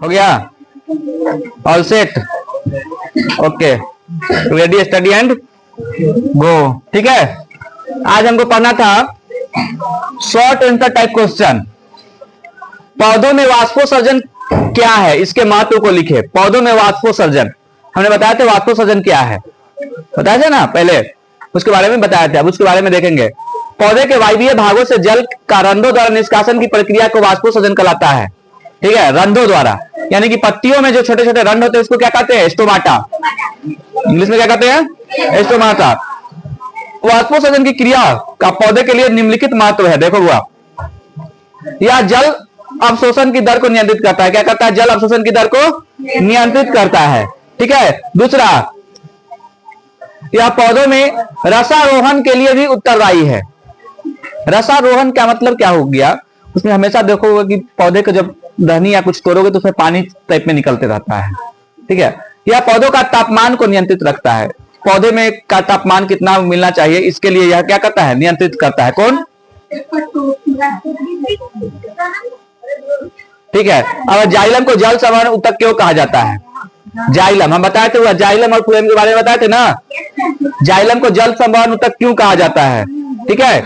हो गया? All set? Okay, ready, study and go. ठीक है, आज हमको पढ़ना था शॉर्ट आंसर टाइप क्वेश्चन। पौधों में वाष्पोत्सर्जन क्या है, इसके महत्व को लिखे। पौधों में वाष्पोत्सर्जन हमने बताया था, वाष्पोत्सर्जन क्या है बताया था ना पहले, उसके बारे में बताया था। अब उसके बारे में देखेंगे। पौधे के वायवीय भागों से जल का रंध्रों द्वारा निष्कासन की प्रक्रिया को वाष्पोत्सर्जन कहलाता है। ठीक है, रंध्रों द्वारा, यानी कि पत्तियों में जो छोटे छोटे रंध्र होते हैं उसको क्या कहते हैं? स्टोमाटा। इंग्लिश में क्या कहते हैं? स्टोमाटा। वाष्पोत्सर्जन की क्रिया का पौधे के लिए निम्नलिखित महत्व है। देखो हुआ, यह जल अवशोषण की दर को नियंत्रित करता है। क्या करता है? जल अवशोषण की दर को नियंत्रित करता है। ठीक है, दूसरा, यह पौधों में रसारोहण के लिए भी उत्तरदायी है। रसारोहण का मतलब क्या हो गया? उसमें हमेशा देखोगे कि पौधे को जब दहनी या कुछ तोड़ोगे तो उसमें पानी टाइप में निकलते रहता है। ठीक है, यह पौधों का तापमान को नियंत्रित रखता है। पौधे में का तापमान कितना मिलना चाहिए, इसके लिए यह क्या करता है? नियंत्रित करता है। कौन? ठीक है, अब जाइलम को जल संवहन ऊतक क्यों कहा जाता है? जाइलम हम बताए थे, जाइलम और फ्लोएम के बारे में बताए थे ना। जाइलम को जल संवहन ऊतक क्यों कहा जाता है? ठीक है,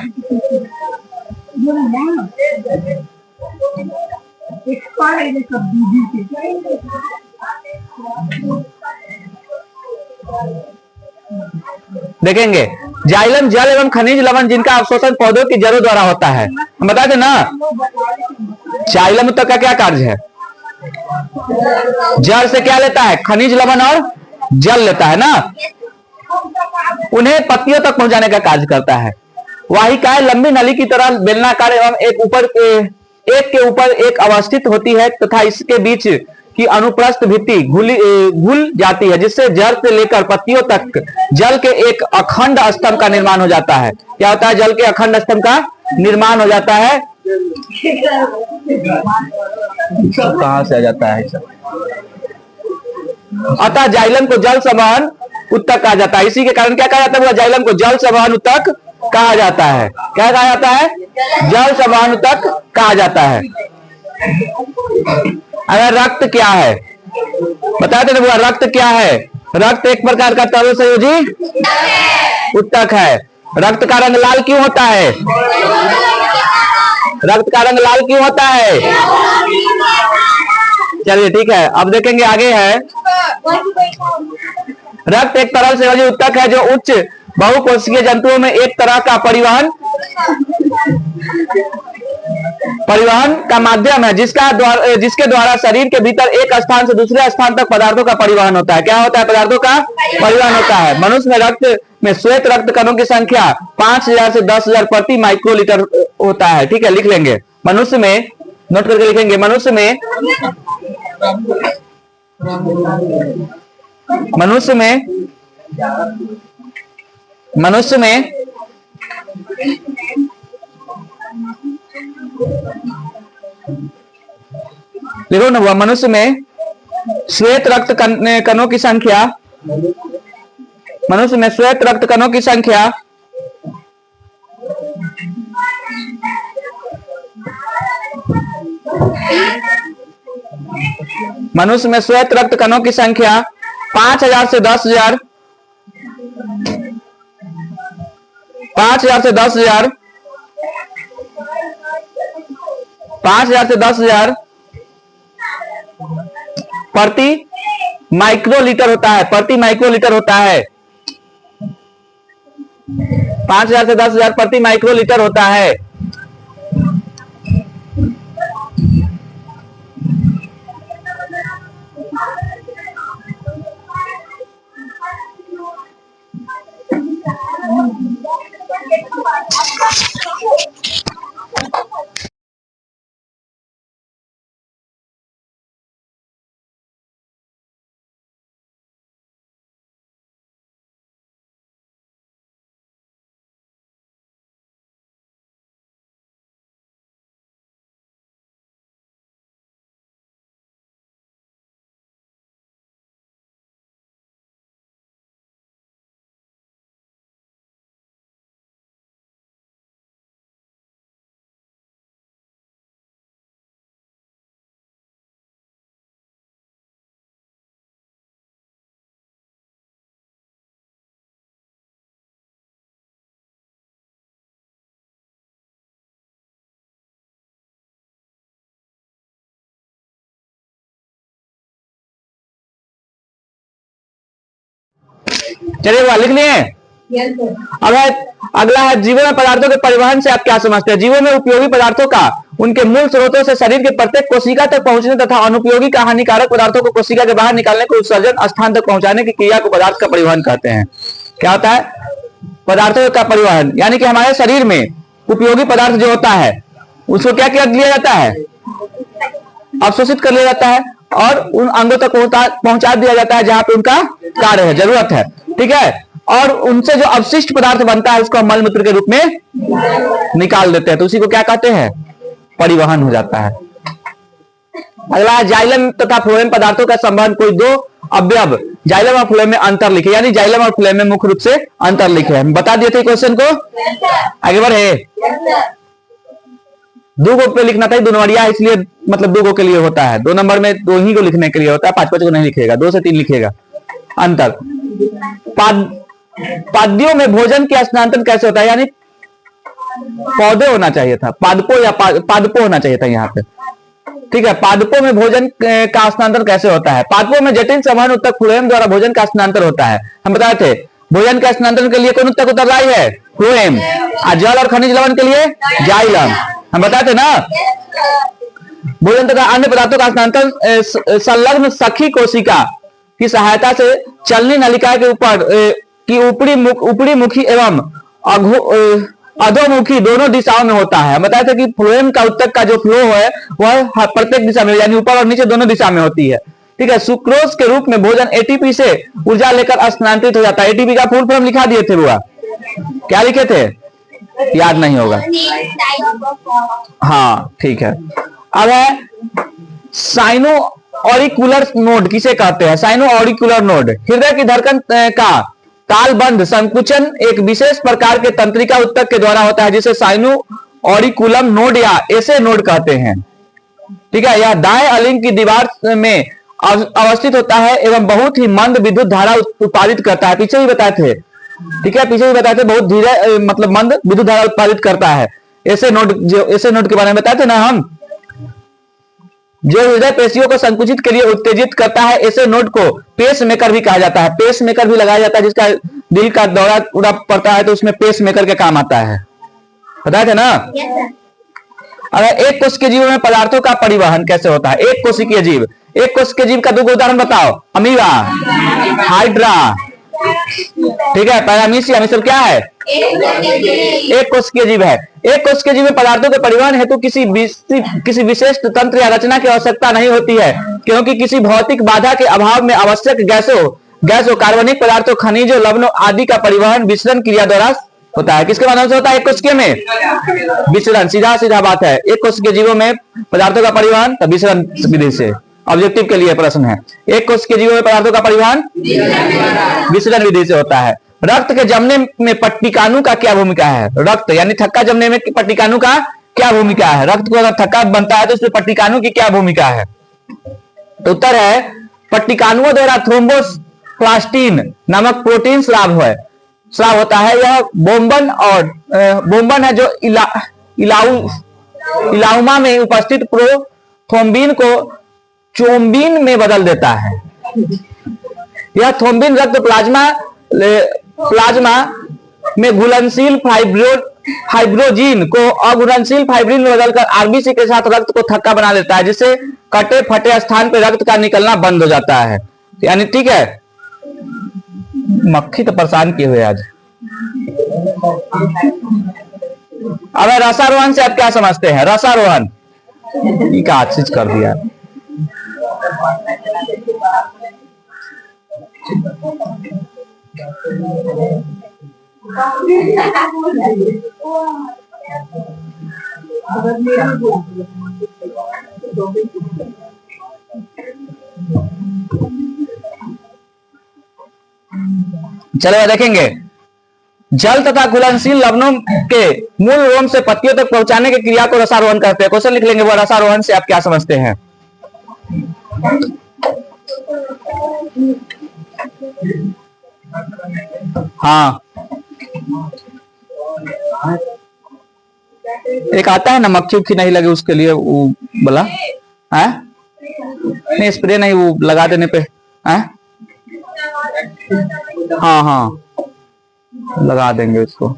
देखेंगे। जाइलम जल एवं खनिज लवण जिनका अवशोषण पौधों की जड़ों द्वारा होता है। हम बताते ना, जाइलम ऊतक का क्या कार्य है? जड़ से क्या लेता है? खनिज लवण और जल लेता है ना, उन्हें पत्तियों तक पहुंचाने का कार्य करता है। वाहिकाएं लंबी नली की तरह बेलनाकार एवं एक के ऊपर एक अवस्थित होती है तथा इसके बीच की अनुप्रस्थ भित्ति घुल जाती है, जिससे जड़ से लेकर पत्तियों तक जल के एक अखंड स्तंभ का निर्माण हो जाता है। क्या होता है? जल के अखंड स्तंभ का निर्माण हो जाता है। कहां से आ जाता है? अतः जाइलम को जल संवहन ऊतक कहा जाता है। इसी के कारण क्या कहा जाता है? जाइलम को जल संवहन ऊतक कहा जाता है। क्या कहा जाता है? जल संवहन ऊतक कहा जाता है। अगर रक्त क्या है बताते ना, रक्त क्या है? रक्त एक प्रकार का तरल संयोजी ऊतक है। रक्त का रंग लाल क्यों होता है? रक्त का रंग लाल क्यों होता है? चलिए ठीक है, अब देखेंगे आगे है। रक्त एक तरल संयोजी ऊतक है जो उच्च बहुकोशिकीय जंतुओं में एक तरह का परिवहन का माध्यम है, जिसके द्वारा शरीर के भीतर एक स्थान से दूसरे स्थान तक पदार्थों का परिवहन होता है। क्या होता है? पदार्थों का परिवहन होता है। मनुष्य में रक्त में श्वेत रक्त कणों की संख्या 5000 से 10,000 प्रति माइक्रोलीटर होता है। ठीक है, लिख लेंगे। मनुष्य में, नोट करके लिखेंगे, मनुष्य में मनुष्य में देखो ना, मनुष्य में श्वेत रक्त कणों की संख्या, मनुष्य में श्वेत रक्त कणों की संख्या 5000 से 10,000 5000 से 10,000 प्रति माइक्रोलीटर होता है। प्रति माइक्रोलीटर होता है। 5000 से 10,000 प्रति माइक्रोलीटर होता है। चलिए वो लिख लिए। अब है अगला है जीवों में पदार्थों के परिवहन से आप क्या समझते हैं? जीवों में उपयोगी पदार्थों का उनके मूल स्रोतों से शरीर के प्रत्येक कोशिका तक पहुंचने तथा अनुपयोगी का हानिकारक पदार्थों को कोशिका के बाहर निकालने को उत्सर्जन स्थान तक पहुंचाने की क्रिया को पदार्थ का परिवहन कहते हैं। क्या होता है? पदार्थों का परिवहन, यानी कि हमारे शरीर में उपयोगी पदार्थ जो होता है उसको क्या किया लिया जाता है? अवशोषित कर लिया जाता है और उन अंगों तक पहुंचा दिया जाता है जहां पे उनका कार्य है, जरूरत है। ठीक है, और उनसे जो अवशिष्ट पदार्थ बनता है उसको मल मूत्र के रूप में निकाल देते हैं, तो उसी को क्या कहते हैं? परिवहन हो जाता है। अगला है जाइलम तथा फ्लोएम पदार्थों का संबंध। कोई दो अवयव जाइलम और फ्लोएम में अंतर लिखे, यानी जाइलम और फ्लोएम में मुख्य रूप से अंतर लिखे। हम बता दिए थे क्वेश्चन को, आगे बढ़े। दो गो पे लिखना था, 2 नंबरिया इसलिए मतलब 2 गो के लिए होता है, 2 नंबर में 2 ही को लिखने के लिए होता है, 5-5 को नहीं लिखेगा, 2 से 3 लिखेगा। अंतर पाद्यों में भोजन के स्थानांतरण कैसे होता है? यानी पौधे होना चाहिए था, पादपों या पादपों होना चाहिए था यहाँ पे। ठीक है, पादपों में भोजन का स्थानांतरण कैसे होता है? पादपों में जटिल संवहन उत्तक फ्लोएम द्वारा भोजन का स्थानांतरण होता है। हम बताए थे भोजन का स्थानांतरण के लिए कौन उत्तक उत्तरदायी है? फ्लोएम। जल और खनिज लवण के लिए जाइलम। हम बताए थे ना। भोजन तथा अन्य पदार्थों का स्थानांतरण संलग्न सखी कोशिका की सहायता से चलनी नलिका के ऊपर की ऊपरी मुखी एवं अधोमुखी दोनों दिशाओं में होता है। हम बताए थे कि फ्लोएम का उत्तक का जो फ्लो है वह प्रत्येक दिशा में, यानी ऊपर और नीचे दोनों दिशा में होती है। ठीक है, सुक्रोज के रूप में भोजन एटीपी से ऊर्जा लेकर स्थानांतरित हो जाता है। एटीपी का फुल फॉर्म लिखा दिए थे बुआ, क्या लिखे थे? याद नहीं होगा। हाँ ठीक है। अब है साइनो ऑरिकुलर नोड किसे कहते हैं? साइनो ऑरिकुलर नोड हृदय की धड़कन का तालबंद संकुचन एक विशेष प्रकार के तंत्रिका उत्तक के द्वारा होता है, जिसे साइनो ऑरिकुलम नोड या ऐसे नोड कहते हैं। ठीक है, यह दाएं अलिंग की दीवार में अवस्थित होता है एवं बहुत ही मंद विद्युत धारा उत्पादित करता है। पीछे भी बताए थे, ठीक है, पीछे भी बताए थे, बहुत धीरे मतलब मंद विद्युत धारा उत्पादित करता है। ऐसे नोड, जो ऐसे नोड के बारे में बताए थे ना हम, जो हृदय पेशियों को संकुचित के लिए उत्तेजित करता है, ऐसे नोड को पेस मेकर भी कहा जाता है। पेस मेकर भी लगाया जाता है, जिसका दिल का दौरा उड़ा पड़ता है तो उसमें पेस मेकर के काम आता है। बताए थे ना। अगर एक कोश के जीव में पदार्थों का परिवहन कैसे होता है? एक कोशिकीय जीव, एक कोश के जीव का 2 उदाहरण बताओ। अमीबा, हाइड्रा, ठीक है, पैरामीशियम, ये सब क्या है? एक कोशिकीय जीव है। एक कोशिकीय जीव में पदार्थों के परिवहन हेतु किसी विशेष तंत्र या रचना की आवश्यकता नहीं होती है, क्योंकि किसी भौतिक बाधा के अभाव में आवश्यक गैसों, कार्बनिक पदार्थों, खनिजों, लवणों आदि का परिवहन विसरण क्रिया द्वारा होता है। किसके माध्यम से होता है? एक कोशिकीय में विसरण, सीधा बात है। एक कोशिकीय जीवों में पदार्थों का परिवहन विसरण विधि से। ऑब्जेक्टिव के लिए प्रश्न है, एक कोशिकीय जीवों में पदार्थों का परिवहन विसरण विधि से होता है। रक्त के जमने में पट्टिकाणु का क्या भूमिका है? रक्त यानी थक्का जमने में पट्टिकाणु का क्या भूमिका है? रक्त को अगर थक्का बनता है तो उसमें पट्टिकाणु की क्या भूमिका है? तो उत्तर है पट्टिकाणुओं द्वारा थ्रोम्बोप्लास्टिन नामक प्रोटीन स्राव होता है। यह बोम्बन है जो इलाउमा में उपस्थित प्रोथ्रोम्बिन को चोम्बिन में बदल देता है। यह थ्रोम्बिन रक्त प्लाज्मा में घुलनशील फाइब्रोजिन को अघुलनशील फाइब्रिन में बदलकर आरबीसी के साथ रक्त को थक्का बना देता है, जिससे कटे फटे स्थान पर रक्त का निकलना बंद हो जाता है। यानी ठीक है, मक्खी तो परेशान किए हुए आज। अब रसारोहण से आप क्या समझते हैं? रसारोहण क्या चीज कर दिया? चलो देखेंगे, जल तथा घुलनशील लवणों के मूल रोम से पत्तियों तक पहुंचाने की क्रिया को रसारोहण कहते हैं। क्वेश्चन लिख लेंगे, वो रसारोहण से आप क्या समझते हैं? हाँ, एक आता है ना, मक्खी उक्खी नहीं लगे उसके लिए वो बोला है, नहीं स्प्रे नहीं, वो लगा देने पे है। हाँ हाँ, लगा देंगे इसको।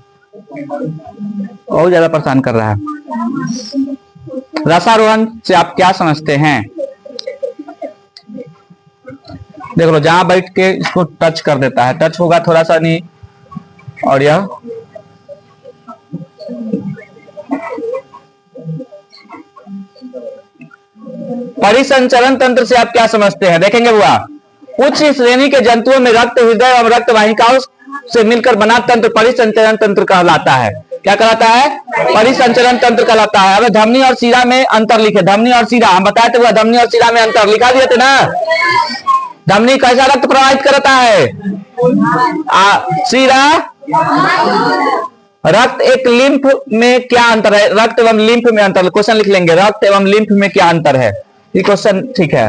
बहुत ज्यादा परेशान कर रहा है। रसारोहण से आप क्या समझते हैं? देख लो, जहां बैठ के इसको टच कर देता है, टच होगा थोड़ा सा नहीं, और यह परिसंचरण तंत्र से आप क्या समझते हैं? देखेंगे बुआ, उच्च श्रेणी के जंतुओं में रक्त हृदय और रक्त वाहिकाओं से मिलकर बना तंत्र परिसंचरण तंत्र कहलाता है। क्या कहलाता है? परिसंचरण तंत्र कहलाता है। अब धमनी और शिरा में अंतर लिखे। धमनी और शिरा हम बताए थे, बुआ धमनी और शिरा में अंतर लिखा दिए थे ना। धमनी कैसा रक्त प्रवाहित करता है? शिरा रक्त एक लिम्फ में क्या अंतर है? रक्त एवं लिम्फ में अंतर, क्वेश्चन लिख लेंगे, रक्त एवं लिम्फ में क्या अंतर है? ये क्वेश्चन ठीक है।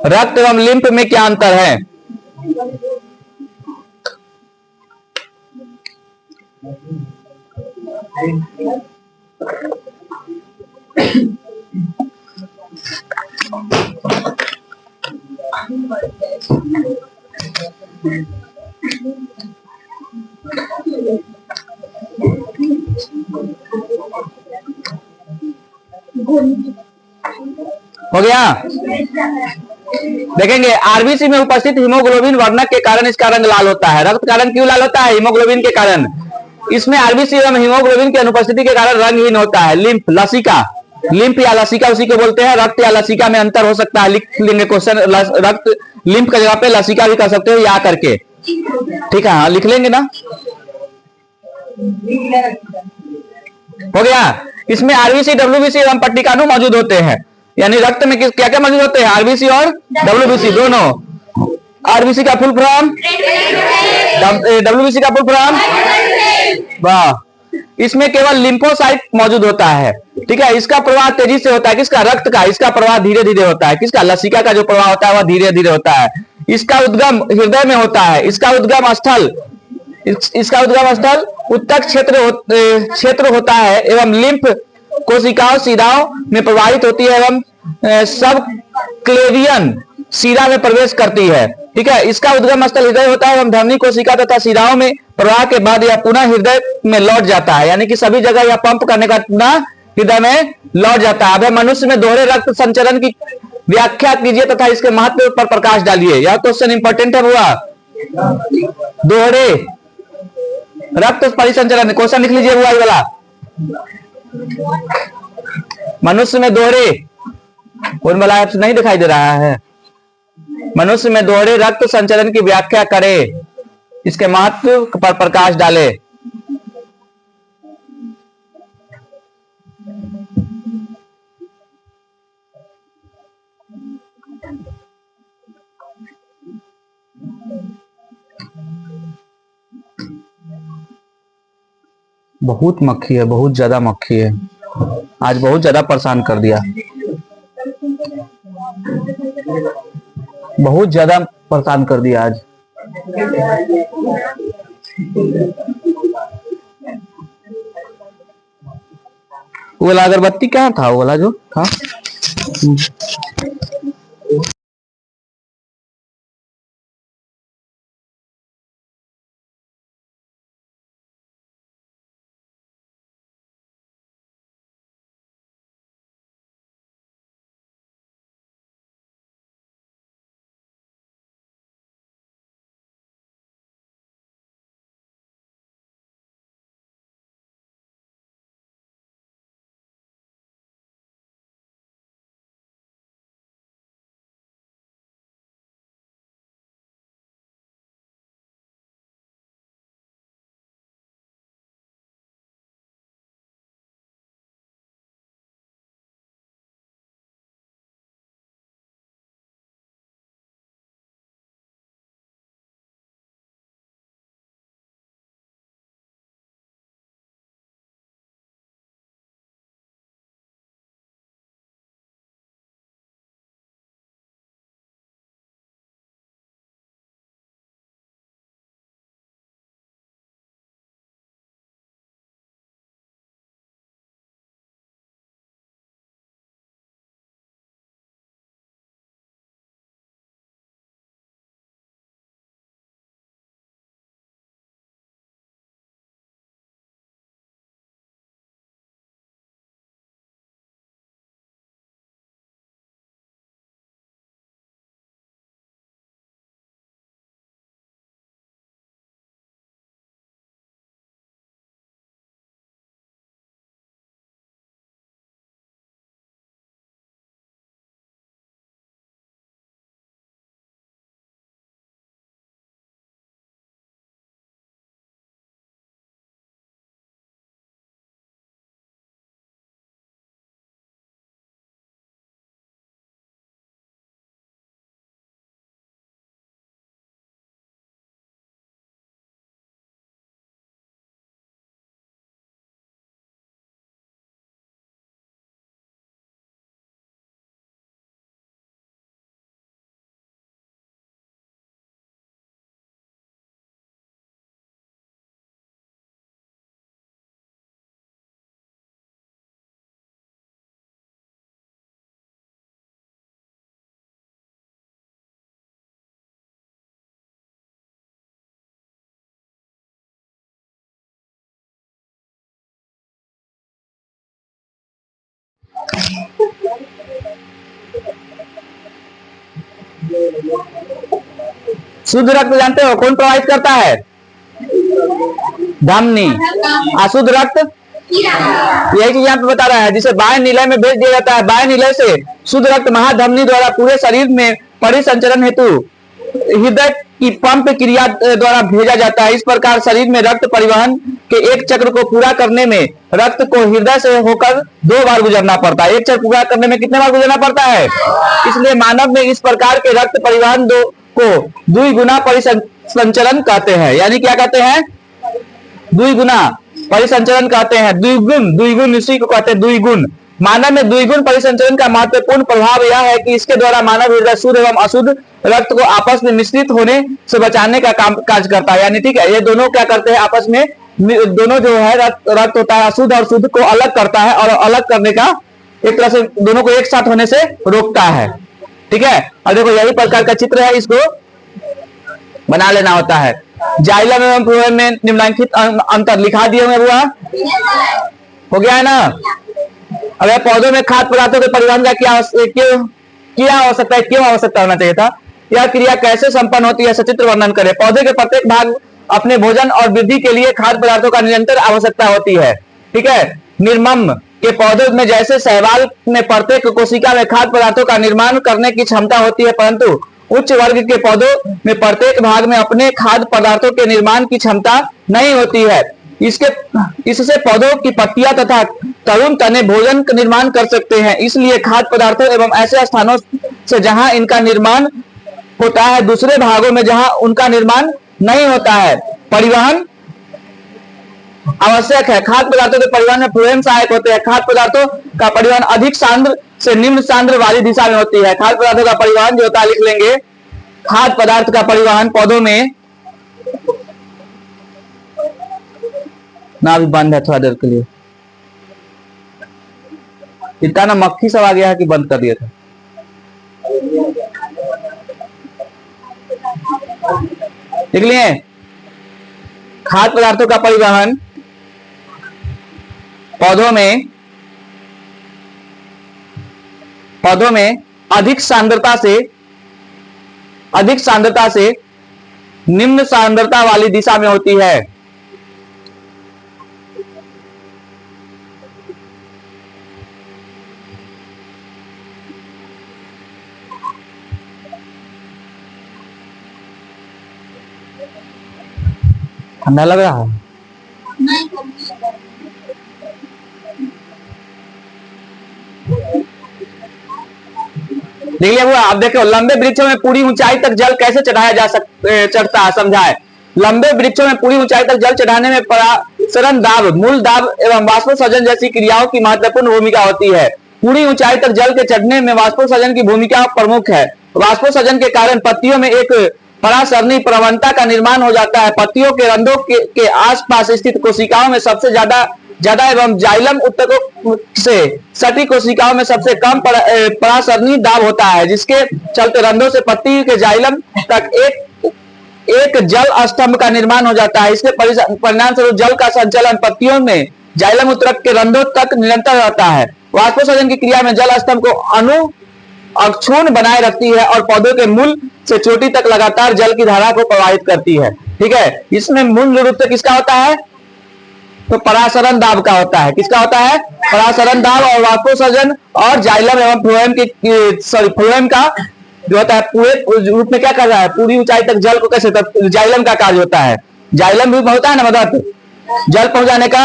रक्त एवं लिम्फ में क्या अंतर है? हो गया? देखेंगे, आरबीसी में उपस्थित हीमोग्लोबिन वर्णक के कारण इसका रंग लाल होता है। रक्त का रंग क्यों लाल होता है? हीमोग्लोबिन के कारण। इसमें आरबीसी एवं हीमोग्लोबिन की अनुपस्थिति के कारण रंगहीन होता है। लिम्फ, लसिका, लिम्फ या लसिका उसी को बोलते हैं। रक्त या लसिका में अंतर हो सकता है, लिख लेंगे क्वेश्चन। रक्त लिम्फ की जगह पे लसिका भी कर सकते हो या करके, ठीक है, हाँ लिख लेंगे ना। हो गया? इसमें आरबीसी, डब्ल्यूबीसी एवं पट्टिकाणु मौजूद होते हैं। यानी रक्त में क्या क्या मौजूद होते हैं? आरबीसी और डब्ल्यूबीसी दोनों। आरबीसी का फुल फॉर्म, डब्ल्यूबीसी का फुल फॉर्म, वाह। इसमें केवल लिम्फोसाइट मौजूद होता है, ठीक है। इसका प्रवाह तेजी से होता है, किसका? रक्त का। इसका प्रवाह धीरे धीरे होता है, किसका? लसिका का जो प्रवाह होता है वह धीरे धीरे होता है। इसका उद्गम हृदय में होता है। इसका उद्गम स्थल, इसका उद्गम स्थल उत्तक क्षेत्र होता है एवं लिम्फ कोशिकाओं शिराओं में प्रवाहित होती है एवं सब क्लेवियन शिरा में प्रवेश करती है, ठीक है। इसका उद्गम स्थल हृदय होता है एवं धमनी कोशिका तथा शिराओं में प्रवाह के बाद यह पुनः हृदय में लौट जाता है। यानी कि सभी जगह यह पंप करने का पुनः हृदय में लौट जाता है। अब मनुष्य में दोहरे रक्त संचरण की व्याख्या कीजिए तथा इसके महत्व पर प्रकाश डालिए। यह क्वेश्चन इंपॉर्टेंट है हुआ। दोहरे रक्त परिसंचरण, क्वेश्चन लिख लीजिए हुआ वाला। मनुष्य में दोहरे, वाला ऐप्स नहीं दिखाई दे रहा है। मनुष्य में दोहरे रक्त संचरण की व्याख्या करें, इसके महत्व पर प्रकाश डाले। बहुत मक्खी है, बहुत ज्यादा मक्खी है, आज बहुत ज्यादा परेशान कर दिया, बहुत ज्यादा परेशान कर दिया आज। वो वाला अगरबत्ती क्या था? वो वाला जो था शुद्ध रक्त जानते हो कौन प्रवाहित करता है? धमनी। अशुद्ध रक्त यही चीज यहाँ पे बता रहा है, जिसे बाह्य निलय में भेज दिया जाता है। बाह्य निलय से शुद्ध रक्त महाधमनी द्वारा पूरे शरीर में परिसंचरण हेतु हृदय की पंप क्रिया द्वारा भेजा जाता है। इस प्रकार शरीर में रक्त परिवहन के एक चक्र को पूरा करने में रक्त को हृदय से होकर 2 बार गुजरना पड़ता है। एक चक्र पूरा करने में कितने बार गुजरना पड़ता है? इसलिए मानव में इस प्रकार के रक्त परिवहन को द्विगुना परिसंचरण कहते हैं। यानी क्या कहते हैं? द्विगुना परिसंचरण कहते हैं। द्विगुण इसी को कहते हैं द्विगुण। मानव में द्विगुण परिसंचरण का महत्वपूर्ण प्रभाव यह है कि इसके द्वारा मानव हृदय शुद्ध एवं अशुद्ध रक्त को आपस में मिश्रित होने से बचाने का कार्य करता है। यानी ठीक है, ये दोनों क्या करते हैं आपस में, दोनों जो है रक्त होता है अशुद्ध और शुद्ध को अलग करता है और अलग करने का एक तरह से दोनों को एक साथ होने से रोकता है। ठीक है, और देखो यही प्रकार का चित्र है, इसको बना लेना होता है। जाइलम एवं फ्लोएम में निम्नलिखित अंतर लिखा दिए हुए हुआ हो गया है ना। अगर पौधों में खाद्य पदार्थों के परिवहन का क्या आवश्यकता है, क्यों आवश्यकता होना चाहिए था, यह क्रिया कैसे संपन्न होती है, सचित्र वर्णन करें। पौधे के प्रत्येक भाग अपने भोजन और वृद्धि के लिए खाद्य पदार्थों का निरंतर आवश्यकता होती है। ठीक है, निर्मम के पौधों में जैसे शैवाल में प्रत्येक कोशिका में खाद्य पदार्थों का निर्माण करने की क्षमता होती है, परंतु उच्च वर्ग के पौधों में प्रत्येक भाग में अपने खाद्य पदार्थों के निर्माण की क्षमता नहीं होती है। इससे पौधों की पत्तियां तथा तरुण तने भोजन का निर्माण कर सकते हैं। इसलिए खाद्य पदार्थों एवं ऐसे स्थानों से जहां इनका निर्माण होता है दूसरे भागों में जहां उनका निर्माण नहीं होता है परिवहन आवश्यक है। खाद्य पदार्थों के परिवहन में फ्लोएम सहायक होते हैं। खाद्य पदार्थों का परिवहन अधिक सांद्र से निम्न सांद्र वाली दिशा में होती है। खाद्य पदार्थों का परिवहन जो होता है लिख लेंगे, खाद्य पदार्थ का परिवहन पौधों में ना भी बंद है थोड़ा देर के लिए, इतना ना मक्खी सब आ गया है कि बंद कर दिया था। देख लिए, खाद्य पदार्थों का परिवहन पौधों में अधिक सांद्रता से निम्न सांद्रता वाली दिशा में होती है। ठंडा लग रहा है? देखिए हुआ, आप देखो लंबे वृक्षों में पूरी ऊंचाई तक जल कैसे चढ़ता है समझाए। लंबे वृक्षों में पूरी ऊंचाई तक जल चढ़ाने में परासरण दाब, मूल दाब एवं वाष्पोत्सर्जन जैसी क्रियाओं की महत्वपूर्ण भूमिका होती है। पूरी ऊंचाई तक जल के चढ़ने में वाष्पोत्सर्जन की भूमिका प्रमुख है। वाष्पोत्सर्जन के कारण पत्तियों में एक परासरणी प्रवणता का निर्माण हो जाता है। पत्तियों के रंध्रों के आसपास स्थित कोशिकाओं में सबसे ज्यादा एवं जाइलम उत्तकों से सटी कोशिकाओं में सबसे कम परासरणी दाब होता है, जिसके चलते रंध्रों से पत्ती के जाइलम तक एक जल स्तंभ का निर्माण हो जाता है। इसके परिणाम स्वरूप जल का संचलन पत्तियों में जाइलम उत्तक के रंध्रों तक निरंतर रहता है। वाष्पोत्सर्जन की क्रिया में जल स्तंभ को अक्षुण्ण बनाए रखती है और पौधों के मूल से चोटी तक लगातार जल की धारा को प्रवाहित करती है। ठीक है, इसमें मूल रूप से किसका होता है? तो परासरण दाब का होता है। किसका होता है? परासरण दाब और वाष्पोत्सर्जन और जाइलम एवं फ्लोएम का जो होता है पूरे रूप में क्या कर रहा है, पूरी ऊंचाई तक जल को कैसे, जाइलम का कार्य होता है। जाइलम भी होता है ना मदद जल पहुंचाने का।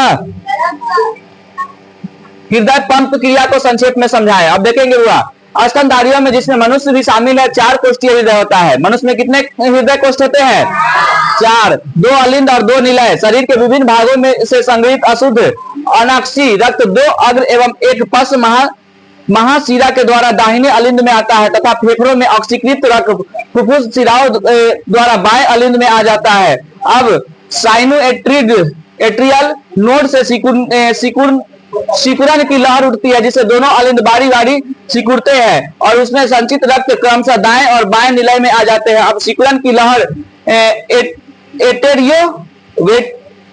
हृदय पंप क्रिया को संक्षेप में समझाएं। अब देखेंगे हुआ स्तनधारियों में जिसमें मनुष्य भी शामिल है 4 कोष्ठीय हृदय होता है। मनुष्य में कितने हृदय कोष्ठ होते हैं? 4, 2 अलिंद और 2 निलय। शरीर के विभिन्न भागों में से संग्रहित अशुद्ध अनाक्षी रक्त 2 अग्र एवं एक पश्च महाशिरा के द्वारा दाहिने अलिंद में आता है तथा फेफड़ों में ऑक्सीकृत रक्त फुफ्फुस शिराओं द्वारा बाएं अलिंद में आ जाता है। अब साइनोएट्रियल नोड से सिकुड़न की लहर उठती है, जिसे दोनों अलिंद बारी बारी सिकुड़ते हैं और उसमें संचित रक्त क्रमशः दाएं और बाएं निलय में आ जाते हैं। अब सिकुड़न की लहर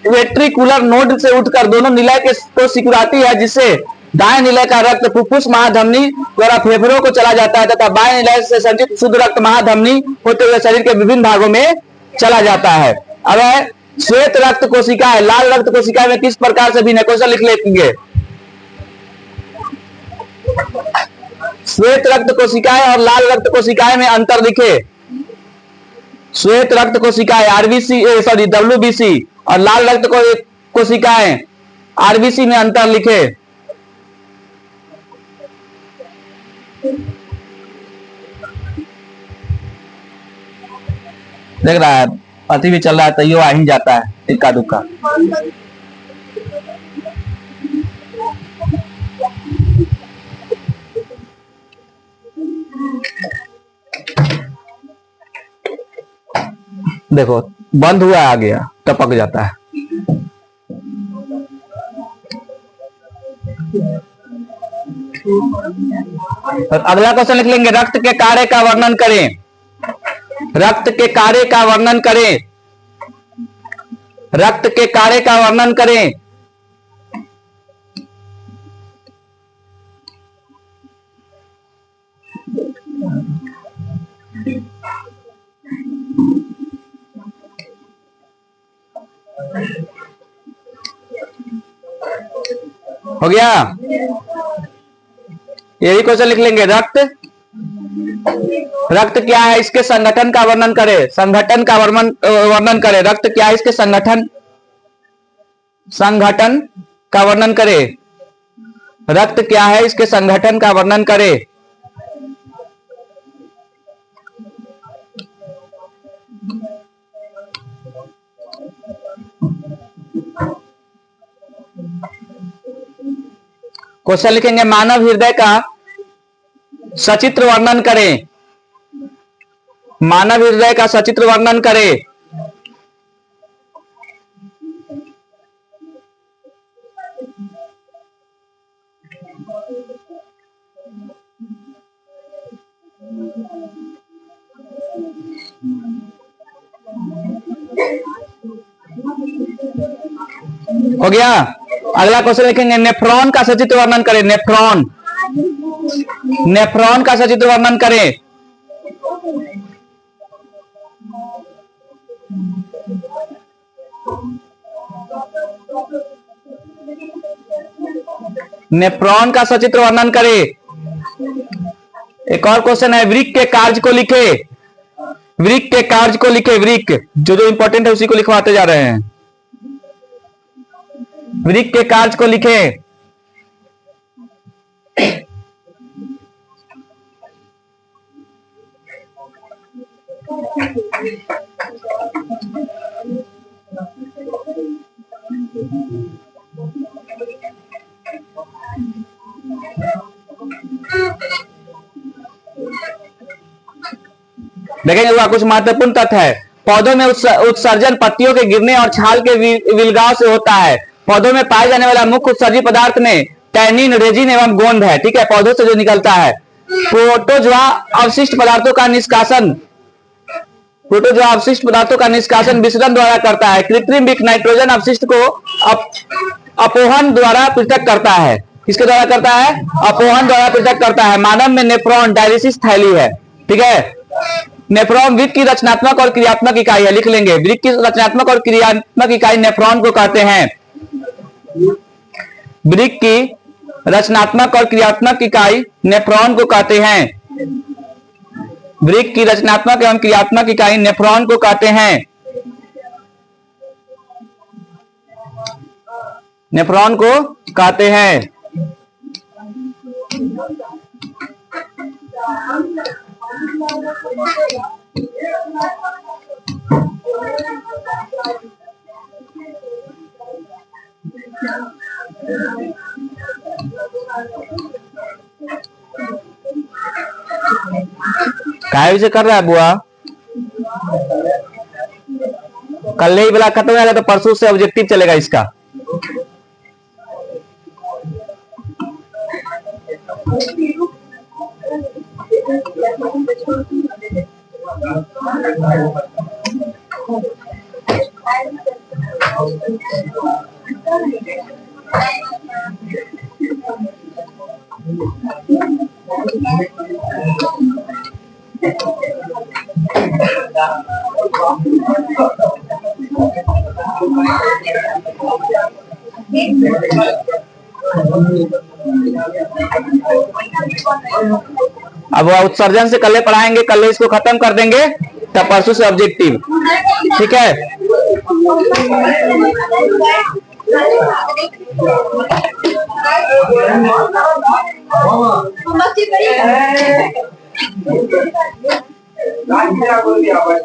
वेट्रिकुलर नोड से उठकर दोनों निलय को सिकुड़ाती है, जिससे दाएं निलय का रक्त फुफ्फुस महाधमनी द्वारा फेफड़ों को चला जाता है तथा बाएं निलय से संचित शुद्ध रक्त महाधमनी होते हुए शरीर के विभिन्न भागों में चला जाता है। अब है श्वेत रक्त कोशिकाएं, लाल रक्त कोशिकाएं में किस प्रकार से भिन्न है? क्वेश्चन लिख लेंगे। श्वेत रक्त कोशिकाएं और लाल रक्त कोशिकाएं में अंतर लिखे। श्वेत रक्त कोशिकाएं आरबीसी सॉरी डब्ल्यूबीसी और लाल रक्त कोशिकाएं आरबीसी में अंतर लिखे। देख रहा है पति भी चल रहा है तो यो आ ही जाता है इक्का दुक्का। देखो बंद हुआ आ गया टपक जाता है। और अगला क्वेश्चन लिख लेंगे, रक्त के कार्य का वर्णन करें। रक्त के कार्य का वर्णन करें। रक्त के कार्य का वर्णन करें। हो गया, यही क्वेश्चन लिख लेंगे। रक्त क्या है, इसके संगठन का वर्णन करें। संगठन का वर्णन करें। रक्त क्या है, इसके संगठन का वर्णन करें। रक्त क्या है, इसके संगठन का वर्णन करें। क्वेश्चन लिखेंगे, मानव हृदय का सचित्र वर्णन करें। मानव हृदय का सचित्र वर्णन करें। हो गया। अगला क्वेश्चन लिखेंगे, नेफ्रॉन का सचित्र वर्णन करें। नेफ्रॉन का सचित्र वर्णन करें। नेफ्रॉन का सचित्र वर्णन करें। एक और क्वेश्चन है, वृक्क के कार्य को लिखे। वृक्क के कार्य को लिखे। वृक्क जो इंपॉर्टेंट है उसी को लिखवाते जा रहे हैं। वृक्क के कार्य को लिखे। देखेंगे वह कुछ महत्वपूर्ण तथ्य है। पौधों में उत्सर्जन पत्तियों के गिरने और छाल के विलगाव से होता है। पौधों में पाए जाने वाला मुख्य उत्सर्जी पदार्थ में टैनिन, रेजिन एवं गोंद है। ठीक है, पौधों से जो निकलता है। प्रोटोजोआ अवशिष्ट पदार्थों का निष्कासन विसरण द्वारा करता है। कृत्रिम वृक्क नाइट्रोजन अपशिष्ट को अपोहन द्वारा पृथक करता है। किसके द्वारा करता है? अपोहन द्वारा पृथक करता है। मानव में नेफ्रॉन डायलिसिस थैली है। ठीक है, नेफ्रॉन वृक्क की रचनात्मक और क्रियात्मक इकाई है। लिख लेंगे, वृक्क की रचनात्मक और क्रियात्मक इकाई नेफ्रॉन को कहते हैं। वृक्क की रचनात्मक और क्रियात्मक इकाई नेफ्रॉन को कहते हैं। वृक्क की रचनात्मक एवं क्रियात्मक इकाई नेफ्रॉन को कहते हैं। नेफ्रॉन को कहते हैं। काय से कर रहा है बुआ? कल ही वाला खत्म होगा तो परसों से ऑब्जेक्टिव चलेगा इसका। अब उत्सर्जन से कल पढ़ाएंगे, कल इसको खत्म कर देंगे, तब परसों से ऑब्जेक्टिव। ठीक है।